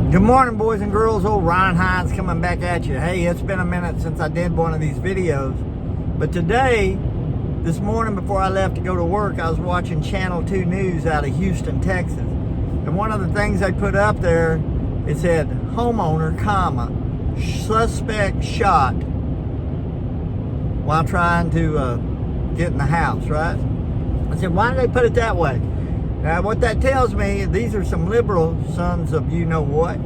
Good morning, boys and girls. Old Ryan Hines coming back at you. Hey, it's been a minute since I did one of these videos, but today, this morning before I left to go to work, I was watching Channel 2 News out of Houston, Texas, and one of the things they put up there, it said homeowner, suspect shot while trying to get in the house, right? I said, why did they put it that way? Now, what that tells me, these are some liberal sons of you-know-what,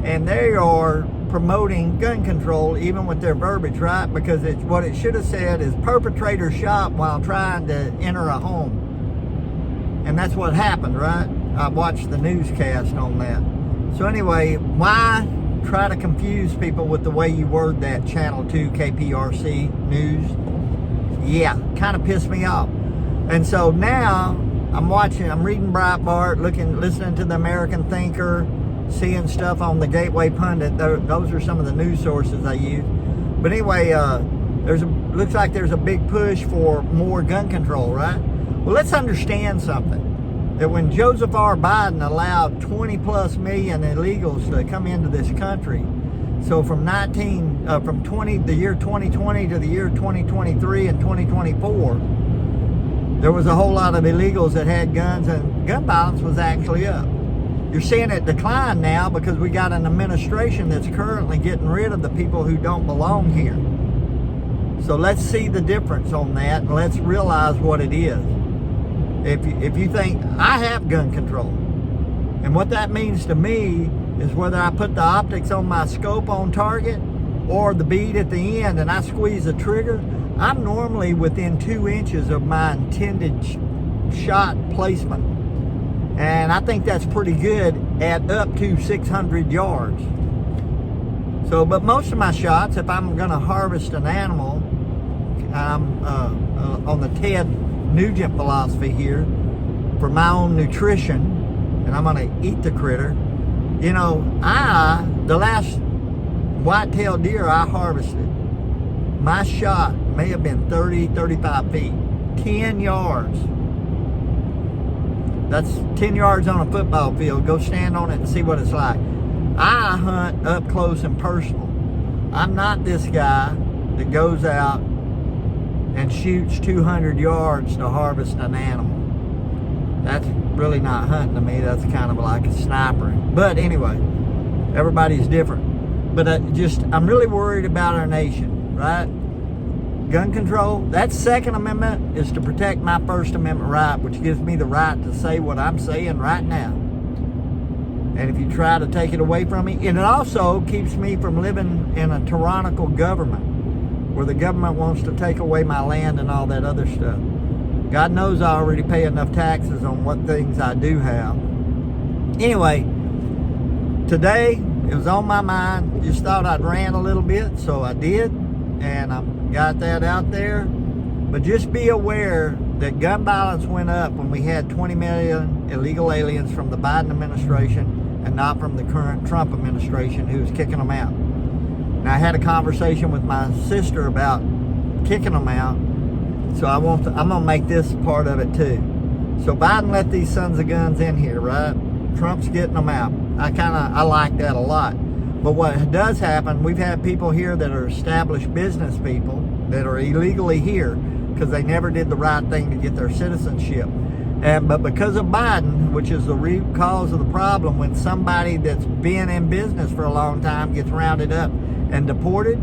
and they are promoting gun control even with their verbiage, right? Because it's what it should have said is perpetrator shot while trying to enter a home. And that's what happened, right? I watched the newscast on that. So anyway, why try to confuse people with the way you word that, Channel 2 KPRC News? Yeah, kind of pissed me off. And so now, I'm reading Breitbart, listening to the American Thinker, seeing stuff on the Gateway Pundit. Those are some of the news sources I use. But anyway, looks like there's a big push for more gun control, right? Well, let's understand something. That when Joseph R. Biden allowed 20 plus million illegals to come into this country, so from the year 2020 to the year 2023 and 2024, there was a whole lot of illegals that had guns, and gun violence was actually up. You're seeing it decline now because we got an administration that's currently getting rid of the people who don't belong here. So let's see the difference on that, and let's realize what it is. If you think, I have gun control, and what that means to me is whether I put the optics on my scope on target or the bead at the end and I squeeze the trigger, I'm normally within 2 inches of my intended shot placement. And I think that's pretty good at up to 600 yards. So, but most of my shots, if I'm gonna harvest an animal, I'm on the Ted Nugent philosophy here, for my own nutrition, and I'm gonna eat the critter. You know, the last white-tailed deer I harvested, my shot may have been 30, 35 feet, 10 yards. That's 10 yards on a football field. Go stand on it and see what it's like. I hunt up close and personal. I'm not this guy that goes out and shoots 200 yards to harvest an animal. That's really not hunting to me. That's kind of like a sniper. But anyway, everybody's different. But I'm really worried about our nation, right? Gun control, that Second Amendment is to protect my First Amendment right, which gives me the right to say what I'm saying right now. And if you try to take it away from me, and it also keeps me from living in a tyrannical government where the government wants to take away my land and all that other stuff. God knows I already pay enough taxes on what things I do have. Anyway, today it was on my mind. Just thought I'd rant a little bit, so I did, and I got that out there. But just be aware that gun violence went up when we had 20 million illegal aliens from the Biden administration and not from the current Trump administration who's kicking them out. And I had a conversation with my sister about kicking them out, so I'm gonna make this part of it too. So Biden let these sons of guns in here, right? Trump's getting them out. I like that a lot. But what does happen, we've had people here that are established business people that are illegally here because they never did the right thing to get their citizenship. But because of Biden, which is the root cause of the problem, when somebody that's been in business for a long time gets rounded up and deported,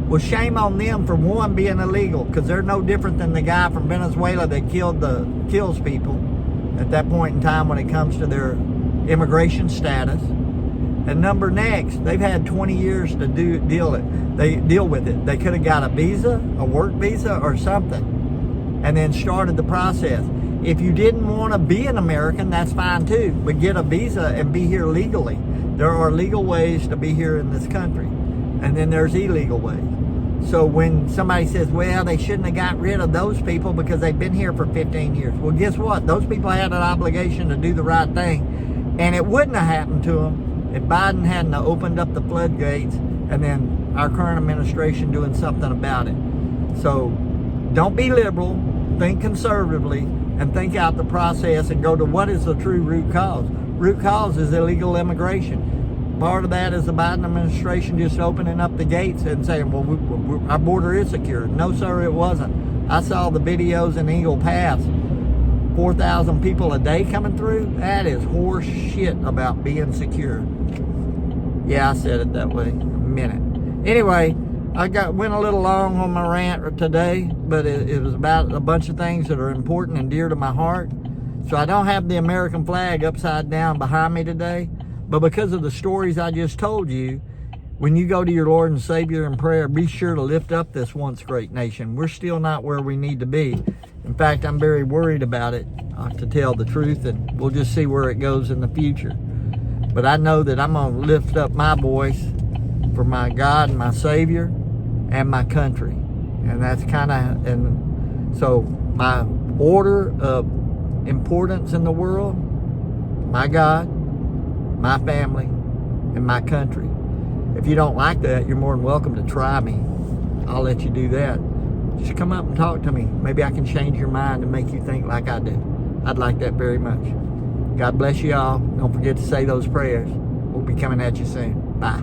well, shame on them for one, being illegal, because they're no different than the guy from Venezuela that kills people at that point in time when it comes to their immigration status. And number next, they've had 20 years to deal with it. They could have got a visa, a work visa or something, and then started the process. If you didn't want to be an American, that's fine too, but get a visa and be here legally. There are legal ways to be here in this country, and then there's illegal ways. So when somebody says, well, they shouldn't have got rid of those people because they've been here for 15 years. Well, guess what? Those people had an obligation to do the right thing, and it wouldn't have happened to them if Biden hadn't opened up the floodgates and then our current administration doing something about it. So don't be liberal, think conservatively, and think out the process and go to what is the true root cause. Root cause is illegal immigration. part of that is the Biden administration just opening up the gates and saying, well, our border is secure. No, sir, it wasn't. I saw the videos in Eagle Pass. 4,000 people a day coming through. That is horse shit about being secure. Yeah, I said it that way. A minute. Anyway, I went a little long on my rant today, but it was about a bunch of things that are important and dear to my heart. So I don't have the American flag upside down behind me today, but because of the stories I just told you, when you go to your Lord and Savior in prayer, be sure to lift up this once great nation. We're still not where we need to be. In fact, I'm very worried about it, to tell the truth, and we'll just see where it goes in the future. But I know that I'm going to lift up my voice for my God and my Savior and my country. And that's kind of, and so my order of importance in the world, my God, my family, and my country. If you don't like that, you're more than welcome to try me. I'll let you do that. Just come up and talk to me. Maybe I can change your mind and make you think like I do. I'd like that very much. God bless you all. Don't forget to say those prayers. We'll be coming at you soon. Bye.